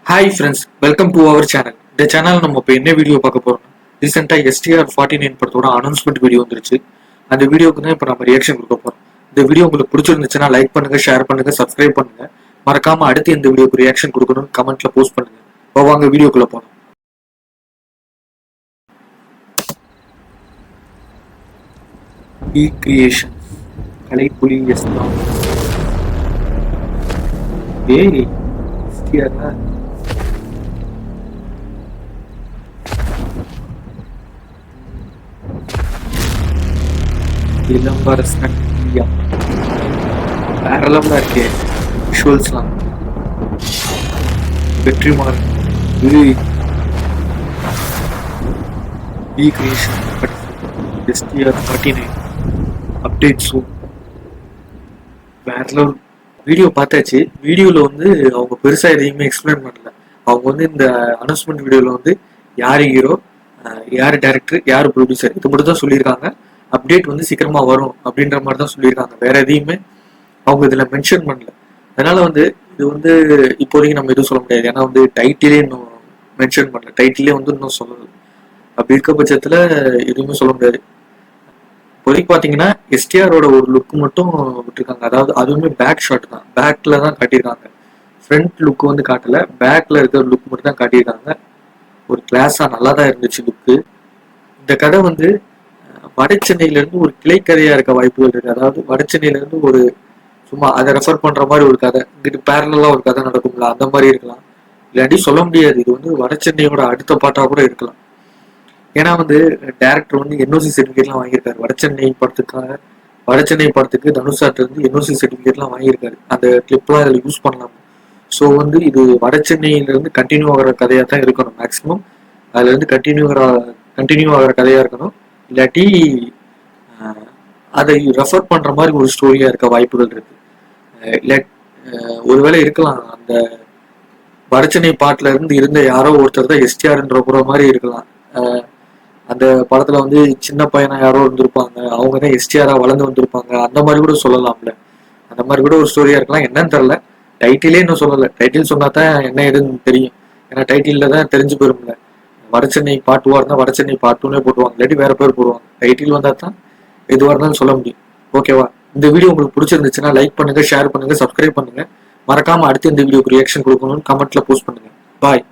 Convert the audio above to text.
Hi friends, welcome to our channel. இந்த channel நம்ம இப்போ என்ன வீடியோ பார்க்க போறோம்? ரீசெண்டா STR49 படத்தோட அனௌன்ஸ்மெண்ட் வீடியோ வந்துருச்சு. அந்த வீடியோக்கு தான் இப்போ நம்ம ரியாக்ஷன் கொடுக்க போறோம். இந்த வீடியோ உங்களுக்கு பிடிச்சிருந்துச்சுன்னா லைக் பண்ணுங்க, ஷேர் பண்ணுங்க, சப்ஸ்கிரைப் பண்ணுங்க. மறக்காம அடுத்து இந்த வீடியோக்கு ரியாக்ஷன் கொடுக்கணும்னு கமெண்ட்ல போஸ்ட் பண்ணுங்க. இப்போ வாங்க வீடியோக்குள்ள போலாம். கிரியேஷன் கலைப்புலி எஸ்லாம் ஏய் STR இளம்பரசன் வேற லெவலா இருக்கே விஷுவல்ஸ்லாம். வெற்றிமாறன் கிரியேஷன் STR49 அப்டேட் சூன் வேற லெவல். வீடியோ பார்த்தாச்சு. வீடியோல வந்து அவங்க பெருசா எதையுமே எக்ஸ்பிளைன் பண்ணல. அவங்க வந்து இந்த அனௌன்ஸ்மெண்ட் வீடியோல வந்து யார் ஹீரோ, யார் டைரக்டர், யார் ப்ரொடியூசர் இது மட்டும் தான் சொல்லியிருக்காங்க. அப்டேட் வந்து சீக்கிரமா வரும் அப்படின்ற மாதிரி தான் சொல்லியிருக்காங்க. வேற எதையுமே அவங்க இதுல மென்ஷன் பண்ணல. அதனால வந்து இது வந்து இப்போதைக்கு நம்ம எதுவும் சொல்ல முடியாது. ஏன்னா வந்து டைட்டிலே இன்னும் மென்ஷன் பண்ணல. டைட்டிலே வந்து இன்னும் சொல்லல. அப்படி இருக்க பட்சத்துல எதுவுமே சொல்ல முடியாது. இப்போதைக்கு பாத்தீங்கன்னா எஸ்டிஆரோட ஒரு லுக் மட்டும் விட்டுருக்காங்க. அதாவது அதுவுமே பேக் ஷாட் தான், பேக்ல தான் காட்டியிருக்காங்க. ஃப்ரண்ட் லுக் வந்து காட்டல, பேக்ல இருக்கிற லுக் மட்டும் தான் காட்டியிருக்காங்க. ஒரு கிளாஸா நல்லா தான் இருந்துச்சு லுக்கு. இந்த கதை வந்து வட சென்னையில இருந்து ஒரு கிளை கதையா இருக்க வாய்ப்புகள் இருக்கு. அதாவது வட சென்னையில இருந்து ஒரு சும்மா அதை ரெஃபர் பண்ற மாதிரி ஒரு கதை, இங்கிட்டு பேரலா ஒரு கதை நடக்கும்ல, அந்த மாதிரி இருக்கலாம். இல்லாட்டி சொல்ல முடியாது, இது வந்து வட சென்னையோட அடுத்த பாட்டா கூட இருக்கலாம். ஏன்னா வந்து டேரக்டர் வந்து என்ஓசி சர்டிஃபிகேட்லாம் வாங்கியிருக்காரு வடசென்னை படத்துக்காக. வடசென்னை படத்துக்கு தனுஷாட்ட இருந்து என்ஓசி சர்டிஃபிகேட்லாம் வாங்கியிருக்காரு. அந்த கிளிப்லாம் அதில் யூஸ் பண்ணலாம். ஸோ வந்து இது வடசென்னையில இருந்து கண்டினியூ ஆகிற கதையாக தான் இருக்கணும். மேக்ஸிமம் அதுல இருந்து கண்டினியூ ஆகிற கதையா இருக்கணும். இல்லாட்டி அதை ரெஃபர் பண்ற மாதிரி ஒரு ஸ்டோரியா இருக்க வாய்ப்புகள் இருக்கு. ஒருவேளை இருக்கலாம், அந்த வடசென்னை பாட்டுல இருந்து இருந்த யாரோ ஒருத்தர் தான் எஸ்டிஆர்ன்ற மாதிரி இருக்கலாம். அந்த படத்துல வந்து சின்ன பையனா யாரோ இருந்திருப்பாங்க, அவங்க தான் எஸ்டிஆரா வளர்ந்து வந்திருப்பாங்க. அந்த மாதிரி கூட சொல்லலாம்ல. அந்த மாதிரி கூட ஒரு ஸ்டோரியா இருக்கலாம். என்னன்னு தெரியல. டைட்டிலே இன்னும் சொல்லல. டைட்டில் சொன்னா தான் என்ன எதுன்னு தெரியும். ஏன்னா டைட்டில்ல தான் தெரிஞ்சு போயிரும்ல. வடசென்னை பார்ட் 2 இருந்தா வடசென்னை பார்ட் 2னே போட்டுவாங்க, இல்லாட்டி வேற பேர் போடுவாங்க. டைட்டில் வந்தா தான் எதுவாக இருந்தாலும் சொல்ல முடியும். ஓகேவா? இந்த வீடியோ உங்களுக்கு பிடிச்சிருந்துச்சுன்னா லைக் பண்ணுங்க, ஷேர் பண்ணுங்க, சப்ஸ்கிரைப் பண்ணுங்க. மறக்காம அடுத்து இந்த வீடியோக்கு ரியாக்ஷன் கொடுக்கணும்னு கமெண்ட்ல போஸ்ட் பண்ணுங்க. பாய்.